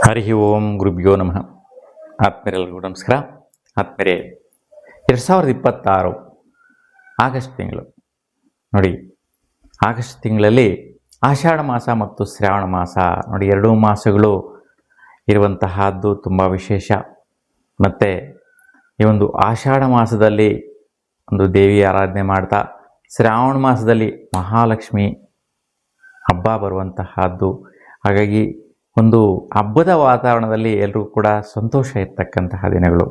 ಹರಿ ಓಂ ಗುರುಭ್ಯೋ ನಮಃ. ಆತ್ಮೀಯರೆಲ್ಲರಿಗೂ ನಮಸ್ಕಾರ. ಆತ್ಮೀಯರೇ, 2026 ಆಗಸ್ಟ್ ತಿಂಗಳು ನೋಡಿ. ಆಗಸ್ಟ್ ತಿಂಗಳಲ್ಲಿ ಆಷಾಢ ಮಾಸ ಮತ್ತು ಶ್ರಾವಣ ಮಾಸ ನೋಡಿ, ಎರಡೂ ಮಾಸಗಳು ಇರುವಂತಹದ್ದು ತುಂಬ ವಿಶೇಷ. ಮತ್ತು ಈ ಒಂದು ಆಷಾಢ ಮಾಸದಲ್ಲಿ ಒಂದು ದೇವಿ ಆರಾಧನೆ ಮಾಡ್ತಾ, ಶ್ರಾವಣ ಮಾಸದಲ್ಲಿ ಮಹಾಲಕ್ಷ್ಮಿ ಹಬ್ಬ ಬರುವಂತಹದ್ದು. ಹಾಗಾಗಿ ಒಂದು ಹಬ್ಬದ ವಾತಾವರಣದಲ್ಲಿ ಎಲ್ಲರೂ ಕೂಡ ಸಂತೋಷ ಇರ್ತಕ್ಕಂತಹ ದಿನಗಳು.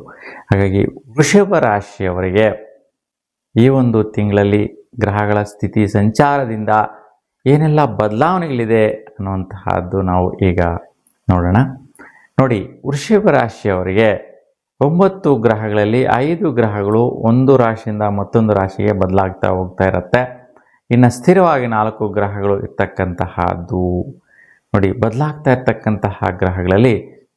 ಹಾಗಾಗಿ ವೃಷಭ ರಾಶಿಯವರಿಗೆ ಈ ಒಂದು ತಿಂಗಳಲ್ಲಿ ಗ್ರಹಗಳ ಸ್ಥಿತಿ ಸಂಚಾರದಿಂದ ಏನೆಲ್ಲ ಬದಲಾವಣೆಗಳಿದೆ ಅನ್ನುವಂತಹದ್ದು ನಾವು ಈಗ ನೋಡೋಣ. ನೋಡಿ, ವೃಷಭ ರಾಶಿಯವರಿಗೆ 9 ಗ್ರಹಗಳಲ್ಲಿ 5 ಗ್ರಹಗಳು ಒಂದು ರಾಶಿಯಿಂದ ಮತ್ತೊಂದು ರಾಶಿಗೆ ಬದಲಾಗ್ತಾ ಹೋಗ್ತಾ ಇರುತ್ತೆ. ಇನ್ನು ಸ್ಥಿರವಾಗಿ 4 ಗ್ರಹಗಳು ಇರ್ತಕ್ಕಂತಹದ್ದು. ನೋಡಿ, ಬದಲಾಗ್ತಾ ಇರ್ತಕ್ಕಂತಹ ಗ್ರಹಗಳಲ್ಲಿ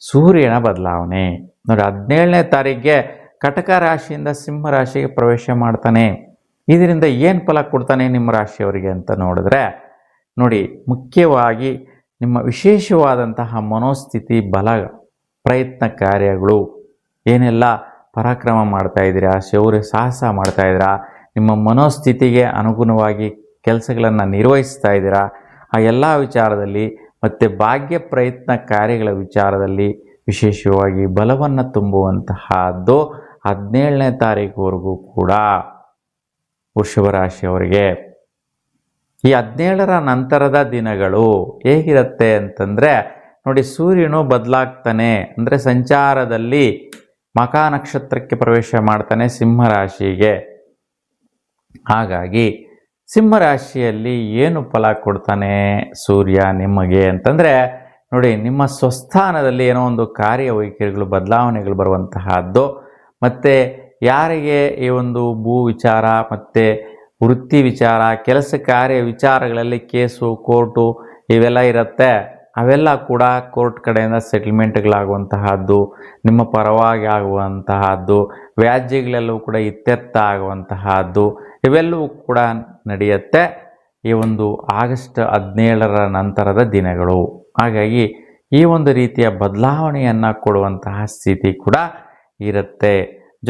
ಸೂರ್ಯನ ಬದಲಾವಣೆ ನೋಡಿ, 17ನೇ ತಾರೀಕಿಗೆ ಕಟಕ ರಾಶಿಯಿಂದ ಸಿಂಹ ರಾಶಿಗೆ ಪ್ರವೇಶ ಮಾಡ್ತಾನೆ. ಇದರಿಂದ ಏನು ಫಲ ಕೊಡ್ತಾನೆ ನಿಮ್ಮ ರಾಶಿಯವರಿಗೆ ಅಂತ ನೋಡಿದ್ರೆ ನೋಡಿ, ಮುಖ್ಯವಾಗಿ ನಿಮ್ಮ ವಿಶೇಷವಾದಂತಹ ಮನೋಸ್ಥಿತಿ, ಬಲ, ಪ್ರಯತ್ನ ಕಾರ್ಯಗಳು, ಏನೆಲ್ಲ ಪರಾಕ್ರಮ ಮಾಡ್ತಾ ಇದ್ದೀರಾ, ಶೌರ್ಯ ಸಾಹಸ ಮಾಡ್ತಾ ಇದ್ದೀರಾ, ನಿಮ್ಮ ಮನೋಸ್ಥಿತಿಗೆ ಅನುಗುಣವಾಗಿ ಕೆಲಸಗಳನ್ನು ನಿರ್ವಹಿಸ್ತಾ ಇದ್ದೀರಾ, ಆ ಎಲ್ಲ ವಿಚಾರದಲ್ಲಿ ಮತ್ತು ಭಾಗ್ಯ ಪ್ರಯತ್ನ ಕಾರ್ಯಗಳ ವಿಚಾರದಲ್ಲಿ ವಿಶೇಷವಾಗಿ ಬಲವನ್ನು ತುಂಬುವಂತಹದ್ದು 17ನೇ ತಾರೀಕುವರೆಗೂ ಕೂಡ ವೃಷಭ ರಾಶಿಯವರಿಗೆ. ಈ 17ರ ನಂತರದ ದಿನಗಳು ಹೇಗಿರುತ್ತೆ ಅಂತಂದರೆ ನೋಡಿ, ಸೂರ್ಯನು ಬದಲಾಗ್ತಾನೆ, ಅಂದರೆ ಸಂಚಾರದಲ್ಲಿ ಮಖ ನಕ್ಷತ್ರಕ್ಕೆ ಪ್ರವೇಶ ಮಾಡ್ತಾನೆ ಸಿಂಹ ರಾಶಿಗೆ. ಹಾಗಾಗಿ ಸಿಂಹ ರಾಶಿಯಲ್ಲಿ ಏನು ಫಲ ಕೊಡ್ತಾನೆ ಸೂರ್ಯ ನಿಮಗೆ ಅಂತಂದರೆ ನೋಡಿ, ನಿಮ್ಮ ಸ್ವಸ್ಥಾನದಲ್ಲಿ ಏನೋ ಒಂದು ಕಾರ್ಯವೈಖರಿಗಳು, ಬದಲಾವಣೆಗಳು ಬರುವಂತಹದ್ದು. ಮತ್ತು ಯಾರಿಗೆ ಈ ಒಂದು ಭೂ ವಿಚಾರ ಮತ್ತು ವೃತ್ತಿ ವಿಚಾರ, ಕೆಲಸ ಕಾರ್ಯ ವಿಚಾರಗಳಲ್ಲಿ ಕೇಸು, ಕೋರ್ಟು ಇವೆಲ್ಲ ಇರುತ್ತೆ, ಅವೆಲ್ಲ ಕೂಡ ಕೋರ್ಟ್ ಕಡೆಯಿಂದ ಸೆಟಲ್ಮೆಂಟ್ಗಳಾಗುವಂತಹದ್ದು, ನಿಮ್ಮ ಪರವಾಗಿ ಆಗುವಂತಹದ್ದು, ವ್ಯಾಜ್ಯಗಳೆಲ್ಲವೂ ಕೂಡ ಇತ್ಯರ್ಥ ಆಗುವಂತಹದ್ದು, ಇವೆಲ್ಲವೂ ಕೂಡ ನಡೆಯುತ್ತೆ ಈ ಒಂದು ಆಗಸ್ಟ್ 17ರ ನಂತರದ ದಿನಗಳು. ಹಾಗಾಗಿ ಈ ಒಂದು ರೀತಿಯ ಬದಲಾವಣೆಯನ್ನು ಕೊಡುವಂತಹ ಸ್ಥಿತಿ ಕೂಡ ಇರುತ್ತೆ.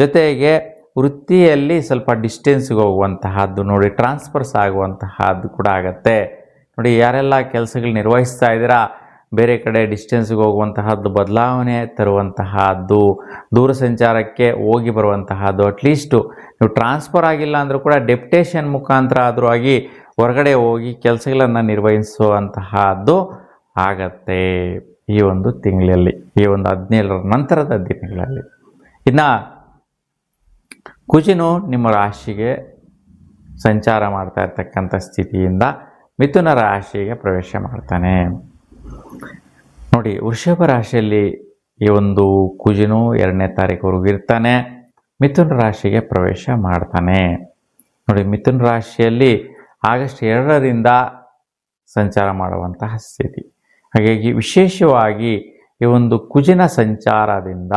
ಜೊತೆಗೆ ವೃತ್ತಿಯಲ್ಲಿ ಸ್ವಲ್ಪ ಡಿಸ್ಟೆನ್ಸ್ಗೆ ಹೋಗುವಂತಹದ್ದು ನೋಡಿ, ಟ್ರಾನ್ಸ್ಫರ್ಸ್ ಆಗುವಂತಹದ್ದು ಕೂಡ ಆಗತ್ತೆ ನೋಡಿ. ಯಾರೆಲ್ಲ ಕೆಲಸಗಳು ನಿರ್ವಹಿಸ್ತಾ ಇದ್ದೀರಾ, ಬೇರೆ ಕಡೆ ಡಿಸ್ಟೆನ್ಸ್ಗೆ ಹೋಗುವಂತಹದ್ದು, ಬದಲಾವಣೆ ತರುವಂತಹದ್ದು, ದೂರ ಸಂಚಾರಕ್ಕೆ ಹೋಗಿ ಬರುವಂತಹದ್ದು, ಅಟ್ಲೀಸ್ಟು ನೀವು ಟ್ರಾನ್ಸ್ಫರ್ ಆಗಿಲ್ಲ ಅಂದರೂ ಕೂಡ ಡೆಪ್ಟೇಷನ್ ಮುಖಾಂತರ ಆದರೂ ಆಗಿ ಹೊರಗಡೆ ಹೋಗಿ ಕೆಲಸಗಳನ್ನು ನಿರ್ವಹಿಸುವಂತಹದ್ದು ಆಗತ್ತೆ ಈ ಒಂದು ತಿಂಗಳಲ್ಲಿ, ಈ ಒಂದು 17ರ ನಂತರದ ದಿನಗಳಲ್ಲಿ. ಇನ್ನು ಕುಜನು ನಿಮ್ಮ ರಾಶಿಗೆ ಸಂಚಾರ ಮಾಡ್ತಾ ಇರ್ತಕ್ಕಂಥ ಸ್ಥಿತಿಯಿಂದ ಮಿಥುನ ರಾಶಿಗೆ ಪ್ರವೇಶ ಮಾಡ್ತಾನೆ ನೋಡಿ. ವೃಷಭ ರಾಶಿಯಲ್ಲಿ ಈ ಒಂದು ಕುಜನು 2ನೇ ತಾರೀಕುವರೆಗೂ ಇರ್ತಾನೆ, ಮಿಥುನ ರಾಶಿಗೆ ಪ್ರವೇಶ ಮಾಡ್ತಾನೆ ನೋಡಿ. ಮಿಥುನ ರಾಶಿಯಲ್ಲಿ ಆಗಸ್ಟ್ 2ರಿಂದ ಸಂಚಾರ ಮಾಡುವಂತಹ ಸ್ಥಿತಿ. ಹಾಗಾಗಿ ವಿಶೇಷವಾಗಿ ಈ ಒಂದು ಕುಜನ ಸಂಚಾರದಿಂದ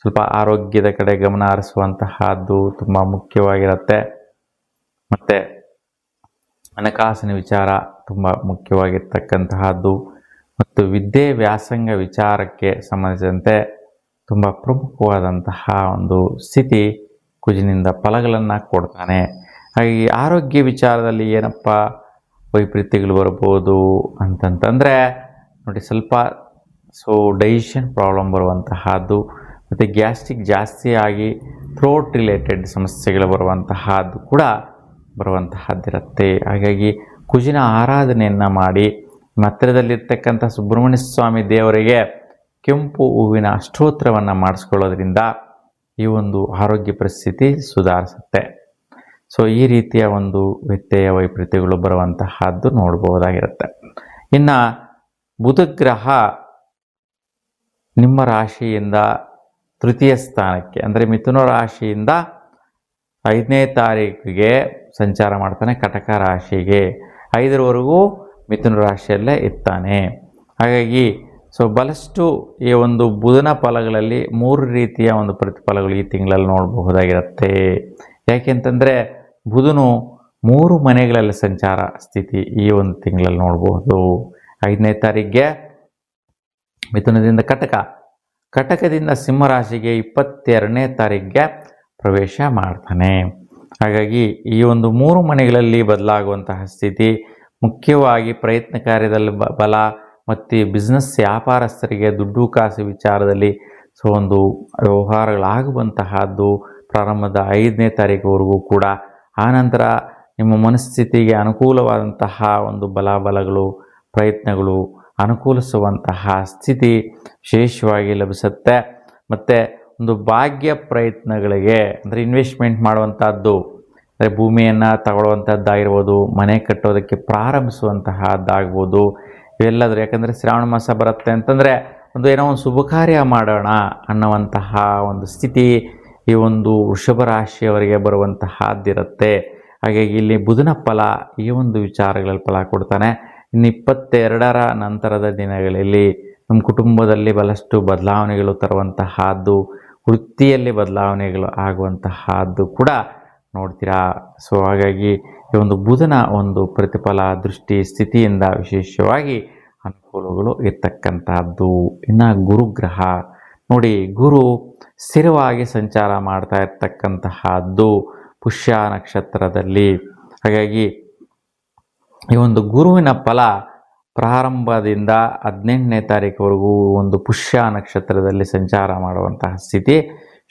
ಸ್ವಲ್ಪ ಆರೋಗ್ಯದ ಕಡೆ ಗಮನ ಹರಿಸುವಂತಹದ್ದು ತುಂಬ ಮುಖ್ಯವಾಗಿರುತ್ತೆ. ಮತ್ತು ಹಣಕಾಸಿನ ವಿಚಾರ ತುಂಬ ಮುಖ್ಯವಾಗಿರ್ತಕ್ಕಂತಹದ್ದು, ಮತ್ತು ವಿದ್ಯೆ ವ್ಯಾಸಂಗ ವಿಚಾರಕ್ಕೆ ಸಂಬಂಧಿಸಿದಂತೆ ತುಂಬ ಪ್ರಮುಖವಾದಂತಹ ಒಂದು ಸ್ಥಿತಿ ಕುಜನಿಂದ ಫಲಗಳನ್ನು ಕೊಡ್ತಾನೆ. ಹಾಗಾಗಿ ಆರೋಗ್ಯ ವಿಚಾರದಲ್ಲಿ ಏನಪ್ಪ ವೈಪರೀತ್ಯಗಳು ಬರ್ಬೋದು ಅಂತಂತಂದರೆ ನೋಡಿ, ಸ್ವಲ್ಪ ಡೈಜೆಷನ್ ಪ್ರಾಬ್ಲಮ್ ಬರುವಂತಹದ್ದು, ಮತ್ತು ಗ್ಯಾಸ್ಟ್ರಿಕ್ ಜಾಸ್ತಿ ಆಗಿ ಥ್ರೋಟ್ ರಿಲೇಟೆಡ್ ಸಮಸ್ಯೆಗಳು ಬರುವಂತಹದ್ದು ಕೂಡ ಬರುವಂತಹದ್ದಿರುತ್ತೆ. ಹಾಗಾಗಿ ಕುಜಿನ ಆರಾಧನೆಯನ್ನು ಮಾಡಿ ಹತ್ತಿರದಲ್ಲಿರ್ತಕ್ಕಂಥ ಸುಬ್ರಹ್ಮಣ್ಯ ಸ್ವಾಮಿ ದೇವರಿಗೆ ಕೆಂಪು ಹೂವಿನ ಅಷ್ಟೋತ್ತರವನ್ನು ಮಾಡಿಸ್ಕೊಳ್ಳೋದ್ರಿಂದ ಈ ಒಂದು ಆರೋಗ್ಯ ಪರಿಸ್ಥಿತಿ ಸುಧಾರಿಸುತ್ತೆ. ಈ ರೀತಿಯ ಒಂದು ವ್ಯತ್ಯಯ ವೈಪರೀತ್ಯಗಳು ಬರುವಂತಹದ್ದು ನೋಡ್ಬೋದಾಗಿರುತ್ತೆ. ಇನ್ನು ಬುಧಗ್ರಹ ನಿಮ್ಮ ರಾಶಿಯಿಂದ ತೃತೀಯ ಸ್ಥಾನಕ್ಕೆ, ಅಂದರೆ ಮಿಥುನ ರಾಶಿಯಿಂದ 5ನೇ ತಾರೀಕಿಗೆ ಸಂಚಾರ ಮಾಡ್ತಾನೆ ಕಟಕ ರಾಶಿಗೆ. 5ರವರೆಗೂ ಮಿಥುನ ರಾಶಿಯಲ್ಲೇ ಇರ್ತಾನೆ. ಹಾಗಾಗಿ ಬಹಳಷ್ಟು ಈ ಒಂದು ಬುಧನ ಫಲಗಳಲ್ಲಿ 3 ರೀತಿಯ ಒಂದು ಪ್ರತಿಫಲಗಳು ಈ ತಿಂಗಳಲ್ಲಿ ನೋಡಬಹುದಾಗಿರುತ್ತೆ. ಯಾಕೆಂತಂದರೆ ಬುಧನು 3 ಮನೆಗಳಲ್ಲಿ ಸಂಚಾರ ಸ್ಥಿತಿ ಈ ಒಂದು ತಿಂಗಳಲ್ಲಿ ನೋಡಬಹುದು. 5ನೇ ತಾರೀಕಿಗೆ ಮಿಥುನದಿಂದ ಕಟಕದಿಂದ ಸಿಂಹರಾಶಿಗೆ 22ನೇ ತಾರೀಕಿಗೆ ಪ್ರವೇಶ ಮಾಡ್ತಾನೆ. ಹಾಗಾಗಿ ಈ ಒಂದು 3 ಮನೆಗಳಲ್ಲಿ ಬದಲಾಗುವಂತಹ ಸ್ಥಿತಿ, ಮುಖ್ಯವಾಗಿ ಪ್ರಯತ್ನ ಕಾರ್ಯದಲ್ಲಿ ಬಲ ಮತ್ತು ಬಿಸ್ನೆಸ್ ವ್ಯಾಪಾರಸ್ಥರಿಗೆ ದುಡ್ಡು ಕಾಸು ವಿಚಾರದಲ್ಲಿ ಒಂದು ವ್ಯವಹಾರಗಳಾಗುವಂತಹದ್ದು ಪ್ರಾರಂಭದ 5ನೇ ತಾರೀಕುವರೆಗೂ ಕೂಡ. ಆನಂತರ ನಿಮ್ಮ ಮನಸ್ಥಿತಿಗೆ ಅನುಕೂಲವಾದಂತಹ ಒಂದು ಬಲಗಳು ಪ್ರಯತ್ನಗಳು ಅನುಕೂಲಿಸುವಂತಹ ಸ್ಥಿತಿ ವಿಶೇಷವಾಗಿ ಲಭಿಸುತ್ತೆ. ಮತ್ತು ಒಂದು ಭಾಗ್ಯ ಪ್ರಯತ್ನಗಳಿಗೆ ಅಂದರೆ ಇನ್ವೆಸ್ಟ್ಮೆಂಟ್ ಮಾಡುವಂಥದ್ದು, ಅಂದರೆ ಭೂಮಿಯನ್ನು ತಗೊಳ್ಳುವಂಥದ್ದಾಗಿರ್ಬೋದು, ಮನೆ ಕಟ್ಟೋದಕ್ಕೆ ಪ್ರಾರಂಭಿಸುವಂತಹದ್ದಾಗ್ಬೋದು, ಇವೆಲ್ಲದರೂ. ಯಾಕಂದರೆ ಶ್ರಾವಣ ಮಾಸ ಬರುತ್ತೆ ಅಂತಂದರೆ ಏನೋ ಒಂದು ಶುಭ ಕಾರ್ಯ ಮಾಡೋಣ ಅನ್ನುವಂತಹ ಒಂದು ಸ್ಥಿತಿ ಈ ಒಂದು ವೃಷಭ ರಾಶಿಯವರಿಗೆ ಬರುವಂತಹದ್ದಿರುತ್ತೆ. ಹಾಗಾಗಿ ಇಲ್ಲಿ ಬುಧನ ಫಲ ಈ ಒಂದು ವಿಚಾರಗಳಲ್ಲಿ ಫಲ ಕೊಡ್ತಾನೆ. ಇನ್ನು 22ರ ನಂತರದ ದಿನಗಳಲ್ಲಿ ನಮ್ಮ ಕುಟುಂಬದಲ್ಲಿ ಬಹಳಷ್ಟು ಬದಲಾವಣೆಗಳು ತರುವಂತಹದ್ದು, ವೃತ್ತಿಯಲ್ಲಿ ಬದಲಾವಣೆಗಳು ಆಗುವಂತಹದ್ದು ಕೂಡ ನೋಡ್ತೀರಾ. ಸೊ ಹಾಗಾಗಿ ಈ ಒಂದು ಬುಧನ ಒಂದು ಪ್ರತಿಫಲ ದೃಷ್ಟಿ ಸ್ಥಿತಿಯಿಂದ ವಿಶೇಷವಾಗಿ ಅನುಕೂಲಗಳು ಇರ್ತಕ್ಕಂಥದ್ದು. ಇನ್ನು ಗುರುಗ್ರಹ ನೋಡಿ, ಗುರು ಸ್ಥಿರವಾಗಿ ಸಂಚಾರ ಮಾಡ್ತಾ ಇರ್ತಕ್ಕಂತಹದ್ದು ಪುಷ್ಯ ನಕ್ಷತ್ರದಲ್ಲಿ. ಹಾಗಾಗಿ ಈ ಒಂದು ಗುರುವಿನ ಫಲ ಪ್ರಾರಂಭದಿಂದ 18ನೇ ತಾರೀಕುವರೆಗೂ ಒಂದು ಪುಷ್ಯ ನಕ್ಷತ್ರದಲ್ಲಿ ಸಂಚಾರ ಮಾಡುವಂತಹ ಸ್ಥಿತಿ,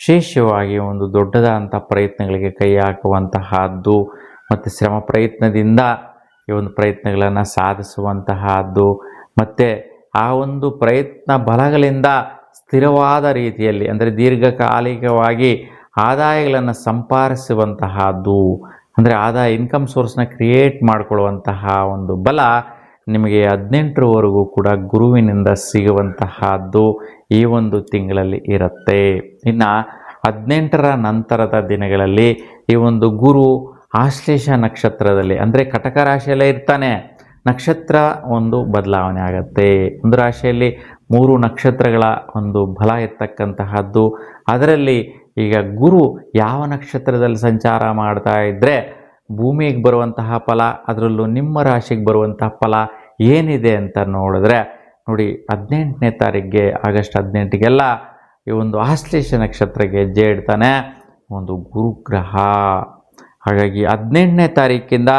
ವಿಶೇಷವಾಗಿ ಒಂದು ದೊಡ್ಡದಾದಂಥ ಪ್ರಯತ್ನಗಳಿಗೆ ಕೈ ಹಾಕುವಂತಹದ್ದು ಮತ್ತು ಶ್ರಮ ಪ್ರಯತ್ನದಿಂದ ಈ ಒಂದು ಪ್ರಯತ್ನಗಳನ್ನು ಸಾಧಿಸುವಂತಹದ್ದು, ಮತ್ತು ಆ ಒಂದು ಪ್ರಯತ್ನ ಬಲಗಳಿಂದ ಸ್ಥಿರವಾದ ರೀತಿಯಲ್ಲಿ ಅಂದರೆ ದೀರ್ಘಕಾಲಿಕವಾಗಿ ಆದಾಯಗಳನ್ನು ಸಂಪಾದಿಸುವಂತಹದ್ದು, ಅಂದರೆ ಆದಾಯ ಇನ್ಕಮ್ ಸೋರ್ಸ್ನ ಕ್ರಿಯೇಟ್ ಮಾಡಿಕೊಳ್ಳುವಂತಹ ಒಂದು ಬಲ ನಿಮಗೆ 18ರವರೆಗೂ ಕೂಡ ಗುರುವಿನಿಂದ ಸಿಗುವಂತಹದ್ದು ಈ ಒಂದು ತಿಂಗಳಲ್ಲಿ ಇರುತ್ತೆ. ಇನ್ನು 18ರ ನಂತರದ ದಿನಗಳಲ್ಲಿ ಈ ಒಂದು ಗುರು ಆಶ್ಲೇಷ ನಕ್ಷತ್ರದಲ್ಲಿ ಅಂದರೆ ಕಟಕ ರಾಶಿಯಲ್ಲೇ ಇರ್ತಾನೆ. ನಕ್ಷತ್ರ ಒಂದು ಬದಲಾವಣೆ ಆಗುತ್ತೆ. ಒಂದು ರಾಶಿಯಲ್ಲಿ 3 ನಕ್ಷತ್ರಗಳ ಒಂದು ಬಲ ಇರ್ತಕ್ಕಂತಹದ್ದು. ಅದರಲ್ಲಿ ಈಗ ಗುರು ಯಾವ ನಕ್ಷತ್ರದಲ್ಲಿ ಸಂಚಾರ ಮಾಡ್ತಾ ಇದ್ದರೆ ಭೂಮಿಗೆ ಬರುವಂತಹ ಫಲ, ಅದರಲ್ಲೂ ನಿಮ್ಮ ರಾಶಿಗೆ ಬರುವಂತಹ ಫಲ ಏನಿದೆ ಅಂತ ನೋಡಿದ್ರೆ ನೋಡಿ, 18ನೇ ತಾರೀಕಿಗೆ ಆಗಸ್ಟ್ 18ಗೆಲ್ಲ ಈ ಒಂದು ಆಶ್ಲೇಷ ನಕ್ಷತ್ರಕ್ಕೆ ಹೆಜ್ಜೆ ಇಡ್ತಾನೆ ಒಂದು ಗುರುಗ್ರಹ. ಹಾಗಾಗಿ 18ನೇ ತಾರೀಕಿಂದ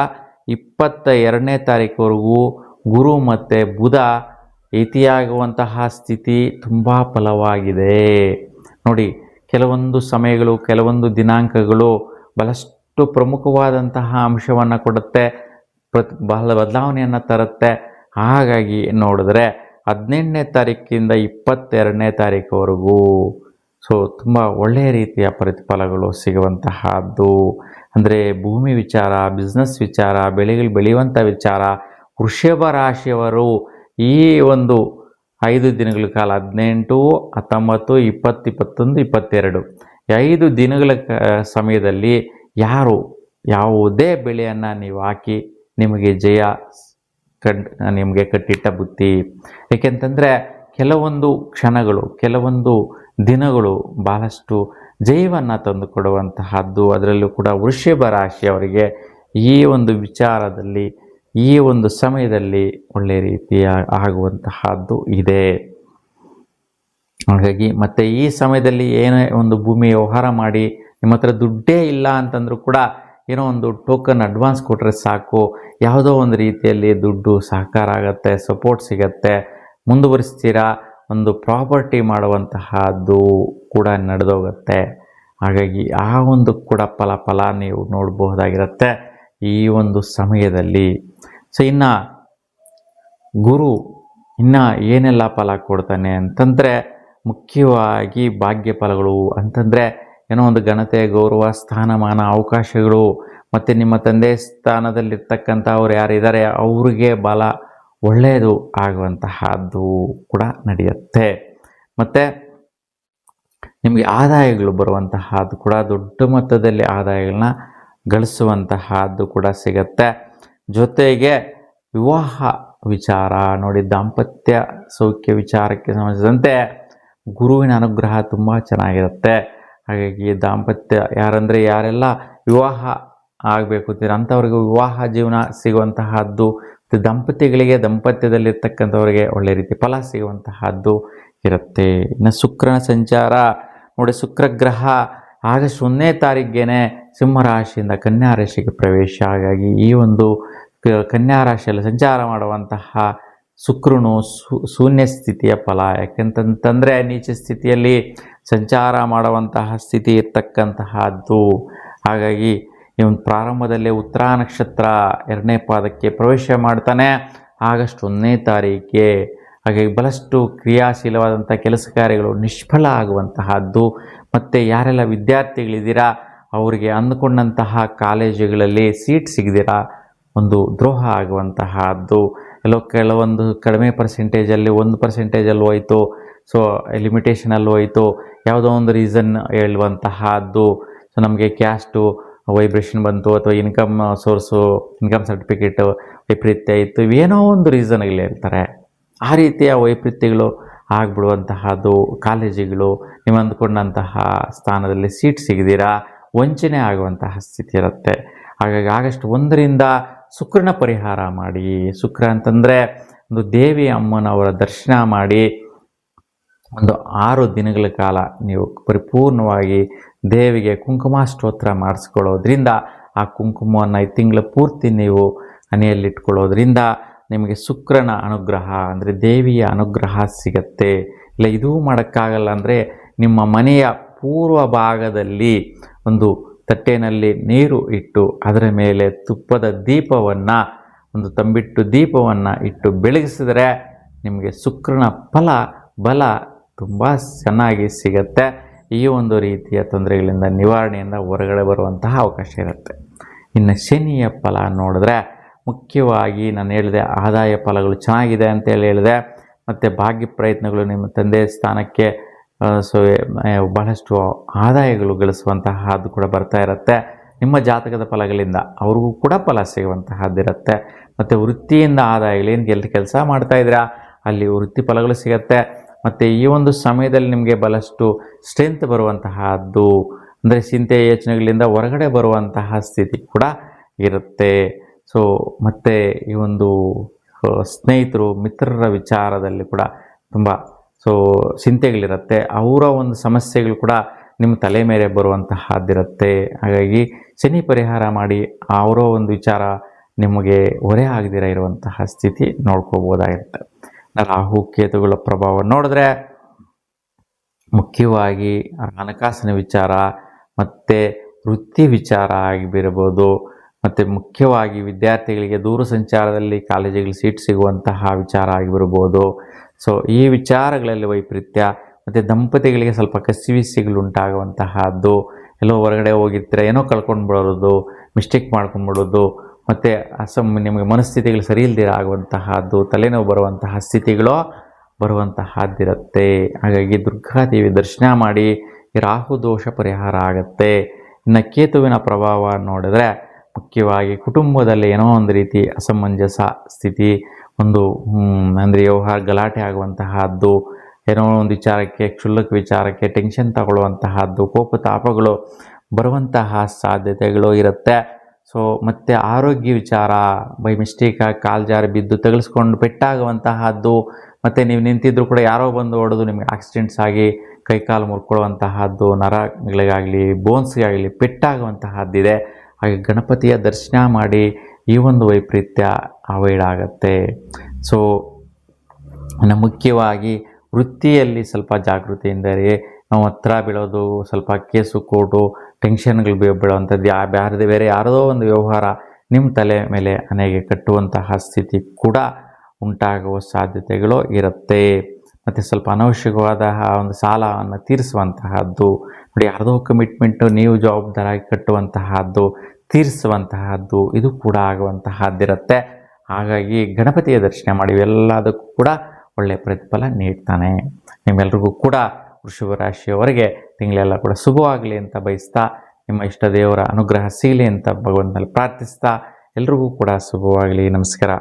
22ನೇ ತಾರೀಕುವರೆಗೂ ಗುರು ಮತ್ತು ಬುಧ ಇತಿಯಾಗುವಂತಹ ಸ್ಥಿತಿ ತುಂಬ ಫಲವಾಗಿದೆ. ನೋಡಿ, ಕೆಲವೊಂದು ಸಮಯಗಳು ಕೆಲವೊಂದು ದಿನಾಂಕಗಳು ಬಹಳಷ್ಟು ಪ್ರಮುಖವಾದಂತಹ ಅಂಶವನ್ನು ಕೊಡುತ್ತೆ, ಬಹಳ ಬದಲಾವಣೆಯನ್ನು ತರುತ್ತೆ. ಹಾಗಾಗಿ ನೋಡಿದ್ರೆ 18ನೇ ತಾರೀಕಿಂದ 22ನೇ ತಾರೀಕುವರೆಗೂ ತುಂಬ ಒಳ್ಳೆಯ ರೀತಿಯ ಪ್ರತಿಫಲಗಳು ಸಿಗುವಂತಹದ್ದು. ಅಂದರೆ ಭೂಮಿ ವಿಚಾರ, ಬಿಸ್ನೆಸ್ ವಿಚಾರ, ಬೆಳೆಗಳು ಬೆಳೆಯುವಂಥ ವಿಚಾರ, ವೃಷಭ ರಾಶಿಯವರು ಈ ಒಂದು 5 ದಿನಗಳ ಕಾಲ 18, 19, 20, 21, 22 5 ದಿನಗಳ ಸಮಯದಲ್ಲಿ ಯಾವುದೇ ಬೆಳೆಯನ್ನು ನೀವು ಹಾಕಿ ನಿಮಗೆ ಜಯ ನಿಮಗೆ ಕಟ್ಟಿಟ್ಟ ಬುತ್ತಿ. ಏಕೆಂತಂದರೆ ಕೆಲವೊಂದು ಕ್ಷಣಗಳು ಕೆಲವೊಂದು ದಿನಗಳು ಬಹಳಷ್ಟು ಜಯವನ್ನು ತಂದು ಕೊಡುವಂತಹದ್ದು. ಅದರಲ್ಲೂ ಕೂಡ ವೃಷಭ ರಾಶಿಯವರಿಗೆ ಈ ಒಂದು ವಿಚಾರದಲ್ಲಿ ಈ ಒಂದು ಸಮಯದಲ್ಲಿ ಒಳ್ಳೆಯ ರೀತಿಯ ಆಗುವಂತಹದ್ದು ಇದೆ. ಹಾಗಾಗಿ ಮತ್ತು ಈ ಸಮಯದಲ್ಲಿ ಏನೇ ಒಂದು ಭೂಮಿ ವ್ಯವಹಾರ ಮಾಡಿ ನಿಮ್ಮ ಹತ್ರ ದುಡ್ಡೇ ಇಲ್ಲ ಅಂತಂದರೂ ಕೂಡ ಏನೋ ಒಂದು ಟೋಕನ್ ಅಡ್ವಾನ್ಸ್ ಕೊಟ್ಟರೆ ಸಾಕು, ಯಾವುದೋ ಒಂದು ರೀತಿಯಲ್ಲಿ ದುಡ್ಡು ಸಹಕಾರ ಆಗುತ್ತೆ, ಸಪೋರ್ಟ್ ಸಿಗತ್ತೆ, ಮುಂದುವರಿಸ್ತೀರಾ, ಒಂದು ಪ್ರಾಪರ್ಟಿ ಮಾಡುವಂತಹದ್ದು ಕೂಡ ನಡೆದೋಗುತ್ತೆ. ಹಾಗಾಗಿ ಆ ಒಂದು ಕೂಡ ಫಲ ನೀವು ನೋಡಬಹುದಾಗಿರುತ್ತೆ ಈ ಒಂದು ಸಮಯದಲ್ಲಿ. ಸೊ ಇನ್ನು ಗುರು ಇನ್ನು ಏನೆಲ್ಲ ಫಲ ಕೊಡ್ತಾನೆ ಅಂತಂದರೆ, ಮುಖ್ಯವಾಗಿ ಭಾಗ್ಯ ಫಲಗಳು ಅಂತಂದರೆ ಏನೋ ಒಂದು ಘನತೆ, ಗೌರವ, ಸ್ಥಾನಮಾನ, ಅವಕಾಶಗಳು, ಮತ್ತು ನಿಮ್ಮ ತಂದೆ ಸ್ಥಾನದಲ್ಲಿರ್ತಕ್ಕಂಥವ್ರು ಯಾರಿದ್ದಾರೆ ಅವರಿಗೆ ಬಲ ಒಳ್ಳೆಯದು ಆಗುವಂತಹದ್ದು ಕೂಡ ನಡೆಯುತ್ತೆ. ಮತ್ತು ನಿಮಗೆ ಆದಾಯಗಳು ಬರುವಂತಹದ್ದು ಕೂಡ ದೊಡ್ಡ ಮೊತ್ತದಲ್ಲಿ ಆದಾಯಗಳನ್ನ ಗಳಿಸುವಂತಹದ್ದು ಕೂಡ ಸಿಗತ್ತೆ. ಜೊತೆಗೆ ವಿವಾಹ ವಿಚಾರ ನೋಡಿ, ದಾಂಪತ್ಯ ಸೌಖ್ಯ ವಿಚಾರಕ್ಕೆ ಸಂಬಂಧಿಸಿದಂತೆ ಗುರುವಿನ ಅನುಗ್ರಹ ತುಂಬ ಚೆನ್ನಾಗಿರುತ್ತೆ. ಹಾಗಾಗಿ ದಾಂಪತ್ಯ ಯಾರೆಲ್ಲ ವಿವಾಹ ಆಗಬೇಕು ಅಂತೀರ ಅಂಥವ್ರಿಗೆ ವಿವಾಹ ಜೀವನ ಸಿಗುವಂತಹದ್ದು, ದಂಪತಿಗಳಿಗೆ ದಾಂಪತ್ಯದಲ್ಲಿರ್ತಕ್ಕಂಥವರಿಗೆ ಒಳ್ಳೆ ರೀತಿ ಫಲ ಸಿಗುವಂತಹದ್ದು ಇರುತ್ತೆ. ಇನ್ನು ಶುಕ್ರನ ಸಂಚಾರ ನೋಡಿ, ಶುಕ್ರ ಗ್ರಹ ಆಗಸ್ಟ್ 1ನೇ ತಾರೀಕಿಗೆ ಸಿಂಹರಾಶಿಯಿಂದ ಕನ್ಯಾ ರಾಶಿಗೆ ಪ್ರವೇಶ. ಹಾಗಾಗಿ ಈ ಒಂದು ಕನ್ಯಾ ರಾಶಿಯಲ್ಲಿ ಸಂಚಾರ ಮಾಡುವಂತಹ ಶುಕ್ರನು ಶೂನ್ಯ ಸ್ಥಿತಿಯ ಫಲ. ಯಾಕೆಂತಂದರೆ ನೀಚ ಸ್ಥಿತಿಯಲ್ಲಿ ಸಂಚಾರ ಮಾಡುವಂತಹ ಸ್ಥಿತಿ ಇರ್ತಕ್ಕಂತಹದ್ದು. ಹಾಗಾಗಿ ಇವನು ಪ್ರಾರಂಭದಲ್ಲೇ ಉತ್ತರ ನಕ್ಷತ್ರ 2ನೇ ಪಾದಕ್ಕೆ ಪ್ರವೇಶ ಮಾಡ್ತಾನೆ ಆಗಸ್ಟ್ 1ನೇ ತಾರೀಕಿಗೆ. ಹಾಗಾಗಿ ಬಹಳಷ್ಟು ಕ್ರಿಯಾಶೀಲವಾದಂಥ ಕೆಲಸ ಕಾರ್ಯಗಳು ನಿಷ್ಫಲ ಆಗುವಂತಹದ್ದು. ಮತ್ತು ಯಾರೆಲ್ಲ ವಿದ್ಯಾರ್ಥಿಗಳಿದ್ದೀರಾ ಅವರಿಗೆ ಅಂದುಕೊಂಡಂತಹ ಕಾಲೇಜುಗಳಲ್ಲಿ ಸೀಟ್ ಸಿಗದಿರಾ ಒಂದು ದ್ರೋಹ ಆಗುವಂತಹದ್ದು. ಕೆಲವೊಂದು ಕಡಿಮೆ ಪರ್ಸೆಂಟೇಜಲ್ಲಿ 1% ಹೋಯಿತು, ಸೊ ಲಿಮಿಟೇಷನಲ್ಲಿ ಹೋಯಿತು, ಯಾವುದೋ ಒಂದು ರೀಸನ್ ಹೇಳುವಂತಹದ್ದು. ಸೊ ನಮಗೆ ಕ್ಯಾಸ್ಟು ವೈಬ್ರೇಷನ್ ಬಂತು ಅಥವಾ ಇನ್ಕಮ್ ಸೋರ್ಸು, ಇನ್ಕಮ್ ಸರ್ಟಿಫಿಕೇಟು ವೈಪರೀತ್ಯ ಇತ್ತು, ಏನೋ ಒಂದು ರೀಸನ್ಗಳು ಹೇಳ್ತಾರೆ. ಆ ರೀತಿಯ ವೈಪರೀತ್ಯಗಳು ಆಗಿಬಿಡುವಂತಹದ್ದು. ಕಾಲೇಜುಗಳು ನೀವು ಅಂದ್ಕೊಂಡಂತಹ ಸ್ಥಾನದಲ್ಲಿ ಸೀಟ್ ಸಿಗದಿರಾ ವಂಚನೆ ಆಗುವಂತಹ ಸ್ಥಿತಿ ಇರುತ್ತೆ. ಹಾಗಾಗಿ ಆಗಸ್ಟ್ 1ರಿಂದ ಶುಕ್ರನ ಪರಿಹಾರ ಮಾಡಿ. ಶುಕ್ರ ಅಂತಂದರೆ ಒಂದು ದೇವಿ ಅಮ್ಮನವರ ದರ್ಶನ ಮಾಡಿ ಒಂದು 6 ದಿನಗಳ ಕಾಲ ನೀವು ಪರಿಪೂರ್ಣವಾಗಿ ದೇವಿಗೆ ಕುಂಕುಮ ಸ್ತೋತ್ರ ಮಾಡಿಸ್ಕೊಳ್ಳೋದ್ರಿಂದ, ಆ ಕುಂಕುಮವನ್ನು ಈ ತಿಂಗಳ ಪೂರ್ತಿ ನೀವು ಹಣೆಯಲ್ಲಿಟ್ಕೊಳ್ಳೋದ್ರಿಂದ ನಿಮಗೆ ಶುಕ್ರನ ಅನುಗ್ರಹ ಅಂದರೆ ದೇವಿಯ ಅನುಗ್ರಹ ಸಿಗತ್ತೆ. ಇಲ್ಲ ಇದೂ ಮಾಡೋಕ್ಕಾಗಲ್ಲ ಅಂದರೆ ನಿಮ್ಮ ಮನೆಯ ಪೂರ್ವ ಭಾಗದಲ್ಲಿ ಒಂದು ತಟ್ಟೆನಲ್ಲಿ ನೀರು ಇಟ್ಟು ಅದರ ಮೇಲೆ ತುಪ್ಪದ ದೀಪವನ್ನು, ಒಂದು ತಂಬಿಟ್ಟು ದೀಪವನ್ನು ಇಟ್ಟು ಬೆಳಗಿಸಿದ್ರೆ ನಿಮಗೆ ಶುಕ್ರನ ಬಲ ತುಂಬ ಚೆನ್ನಾಗಿ ಸಿಗತ್ತೆ. ಈ ಒಂದು ರೀತಿಯ ತೊಂದರೆಗಳಿಂದ ನಿವಾರಣೆಯಿಂದ ಹೊರಗಡೆ ಬರುವಂತಹ ಅವಕಾಶ ಇರುತ್ತೆ. ಇನ್ನು ಶನಿಯ ಫಲ ನೋಡಿದ್ರೆ ಮುಖ್ಯವಾಗಿ ನಾನು ಹೇಳಿದೆ ಆದಾಯ ಫಲಗಳು ಚೆನ್ನಾಗಿದೆ ಅಂತೇಳಿ ಹೇಳಿದೆ. ಮತ್ತು ಭಾಗ್ಯ ಪ್ರಯತ್ನಗಳು ನಿಮ್ಮ ತಂದೆ ಸ್ಥಾನಕ್ಕೆ ಬಹಳಷ್ಟು ಆದಾಯಗಳು ಗಳಿಸುವಂತಹದ್ದು ಕೂಡ ಬರ್ತಾ ಇರುತ್ತೆ. ನಿಮ್ಮ ಜಾತಕದ ಫಲಗಳಿಂದ ಅವ್ರಿಗೂ ಕೂಡ ಫಲ ಸಿಗುವಂತಹದ್ದಿರುತ್ತೆ. ಮತ್ತು ವೃತ್ತಿಯಿಂದ ಆದಾಯಗಳೇನು ಕೆಲಸ ಮಾಡ್ತಾಯಿದ್ದೀರಾ ಅಲ್ಲಿ ವೃತ್ತಿ ಫಲಗಳು ಸಿಗುತ್ತೆ. ಮತ್ತು ಈ ಒಂದು ಸಮಯದಲ್ಲಿ ನಿಮಗೆ ಬಹಳಷ್ಟು ಸ್ಟ್ರೆಂತ್ ಬರುವಂತಹದ್ದು, ಅಂದರೆ ಚಿಂತೆ ಯೋಚನೆಗಳಿಂದ ಹೊರಗಡೆ ಬರುವಂತಹ ಸ್ಥಿತಿ ಕೂಡ ಇರುತ್ತೆ. ಸೊ ಮತ್ತು ಈ ಒಂದು ಸ್ನೇಹಿತರು ಮಿತ್ರರ ವಿಚಾರದಲ್ಲಿ ಕೂಡ ತುಂಬ ಚಿಂತೆಗಳಿರುತ್ತೆ. ಅವರ ಒಂದು ಸಮಸ್ಯೆಗಳು ಕೂಡ ನಿಮ್ಮ ತಲೆ ಮೇಲೆ ಬರುವಂತಹದ್ದಿರುತ್ತೆ. ಹಾಗಾಗಿ ಶನಿ ಪರಿಹಾರ ಮಾಡಿ ಅವರ ಒಂದು ವಿಚಾರ ನಿಮಗೆ ಹೊರೆ ಆಗದಿರ ಇರುವಂತಹ ಸ್ಥಿತಿ ನೋಡ್ಕೋಬೋದಾಗಿರುತ್ತೆ. ರಾಹು ಕೇತುಗಳ ಪ್ರಭಾವ ನೋಡಿದ್ರೆ ಮುಖ್ಯವಾಗಿ ಹಣಕಾಸಿನ ವಿಚಾರ ಮತ್ತು ವೃತ್ತಿ ವಿಚಾರ ಆಗಿಬಿರ್ಬೋದು. ಮತ್ತು ಮುಖ್ಯವಾಗಿ ವಿದ್ಯಾರ್ಥಿಗಳಿಗೆ ದೂರ ಸಂಚಾರದಲ್ಲಿ ಕಾಲೇಜುಗಳಿಗೆ ಸೀಟ್ ಸಿಗುವಂತಹ ವಿಚಾರ ಆಗಿಬಿರ್ಬೋದು. ಸೊ ಈ ವಿಚಾರಗಳಲ್ಲಿ ವೈಪರೀತ್ಯ ಮತ್ತು ದಂಪತಿಗಳಿಗೆ ಸ್ವಲ್ಪ ಕಸಿವಿಸಿಗಳು ಉಂಟಾಗುವಂತಹದ್ದು. ಎಲ್ಲೋ ಹೊರಗಡೆ ಹೋಗಿರ್ತೀರ, ಏನೋ ಕಳ್ಕೊಂಡು ಬಿಡೋದು, ಮಿಸ್ಟೇಕ್ ಮಾಡ್ಕೊಂಡ್ಬಿಡೋದು, ಮತ್ತು ನಿಮಗೆ ಮನಸ್ಥಿತಿಗಳು ಸರಿ ಇಲ್ದಿರ ಆಗುವಂತಹದ್ದು, ತಲೆನೋವು ಬರುವಂತಹ ಸ್ಥಿತಿಗಳು ಬರುವಂತಹದ್ದಿರುತ್ತೆ. ಹಾಗಾಗಿ ದುರ್ಗಾದೇವಿ ದರ್ಶನ ಮಾಡಿ ಈ ರಾಹು ದೋಷ ಪರಿಹಾರ ಆಗುತ್ತೆ. ಇನ್ನು ಕೇತುವಿನ ಪ್ರಭಾವ ನೋಡಿದ್ರೆ ಮುಖ್ಯವಾಗಿ ಕುಟುಂಬದಲ್ಲಿ ಏನೋ ಒಂದು ರೀತಿ ಅಸಮಂಜಸ ಸ್ಥಿತಿ, ಒಂದು ಅಂದರೆ ವ್ಯವಹಾರ ಗಲಾಟೆ ಆಗುವಂತಹದ್ದು, ಏನೋ ಒಂದು ವಿಚಾರಕ್ಕೆ ಕ್ಷುಲ್ಲಕ ವಿಚಾರಕ್ಕೆ ಟೆನ್ಷನ್ ತಗೊಳ್ಳುವಂತಹದ್ದು, ಕೋಪ ತಾಪಗಳು ಬರುವಂತಹ ಸಾಧ್ಯತೆಗಳು ಇರುತ್ತೆ. ಸೊ ಮತ್ತು ಆರೋಗ್ಯ ವಿಚಾರ ಬೈ ಮಿಸ್ಟೇಕಾಗಿ ಕಾಲು ಜಾರಿ ಬಿದ್ದು ತಗಲಿಸ್ಕೊಂಡು ಪೆಟ್ಟಾಗುವಂತಹದ್ದು, ಮತ್ತು ನೀವು ನಿಂತಿದ್ದರೂ ಕೂಡ ಯಾರೋ ಬಂದು ಹೊಡೆದು ನಿಮಗೆ ಆಕ್ಸಿಡೆಂಟ್ಸ್ ಆಗಿ ಕೈಕಾಲು ಮುರ್ಕೊಳ್ಳುವಂತಹದ್ದು, ನರಗಳಿಗಾಗಲಿ ಬೋನ್ಸ್ಗಾಗಲಿ ಪೆಟ್ಟಾಗುವಂತಹದ್ದಿದೆ. ಹಾಗೆ ಗಣಪತಿಯ ದರ್ಶನ ಮಾಡಿ ಈ ಒಂದು ವೈಪರೀತ್ಯ ಅವಾಯ್ಡ್ ಆಗುತ್ತೆ. ಸೊ ಇನ್ನು ಮುಖ್ಯವಾಗಿ ವೃತ್ತಿಯಲ್ಲಿ ಸ್ವಲ್ಪ ಜಾಗೃತಿಯಿಂದ ನಾವು ಹತ್ರ ಬೀಳೋದು, ಸ್ವಲ್ಪ ಕೇಸು ಕೋರ್ಟು ಟೆನ್ಷನ್ಗಳು ಬೀಳುವಂಥದ್ದು, ಬೇರೆ ಯಾರದೋ ಒಂದು ವ್ಯವಹಾರ ನಿಮ್ಮ ತಲೆ ಮೇಲೆ ಹಣೆಗೆ ಕಟ್ಟುವಂತಹ ಸ್ಥಿತಿ ಕೂಡ ಉಂಟಾಗುವ ಸಾಧ್ಯತೆಗಳು ಇರುತ್ತೆ. ಮತ್ತು ಸ್ವಲ್ಪ ಅನವಶ್ಯಕವಾದ ಒಂದು ಸಾಲವನ್ನು ತೀರಿಸುವಂತಹದ್ದು ನೋಡಿ, ಯಾರದೋ ಕಮಿಟ್ಮೆಂಟು ನೀವು ಜವಾಬ್ದಾರಾಗಿ ಕಟ್ಟುವಂತಹದ್ದು, ತೀರಿಸುವಂತಹದ್ದು, ಇದು ಕೂಡ ಆಗುವಂತಹದ್ದಿರುತ್ತೆ. ಹಾಗಾಗಿ ಗಣಪತಿಯ ದರ್ಶನ ಮಾಡಿ ಎಲ್ಲದಕ್ಕೂ ಕೂಡ ಒಳ್ಳೆಯ ಪ್ರತಿಫಲ ನೀಡ್ತಾನೆ. ನಿಮ್ಮೆಲ್ರಿಗೂ ಕೂಡ ವೃಷಭ ರಾಶಿಯವರೆಗೆ ತಿಂಗಳೆಲ್ಲ ಕೂಡ ಶುಭವಾಗಲಿ ಅಂತ ಬಯಸ್ತಾ, ನಿಮ್ಮ ಇಷ್ಟ ದೇವರ ಅನುಗ್ರಹ ಸಿಗಲಿ ಅಂತ ಭಗವಂತನಲ್ಲಿ ಪ್ರಾರ್ಥಿಸ್ತಾ, ಎಲ್ರಿಗೂ ಕೂಡ ಶುಭವಾಗಲಿ. ನಮಸ್ಕಾರ.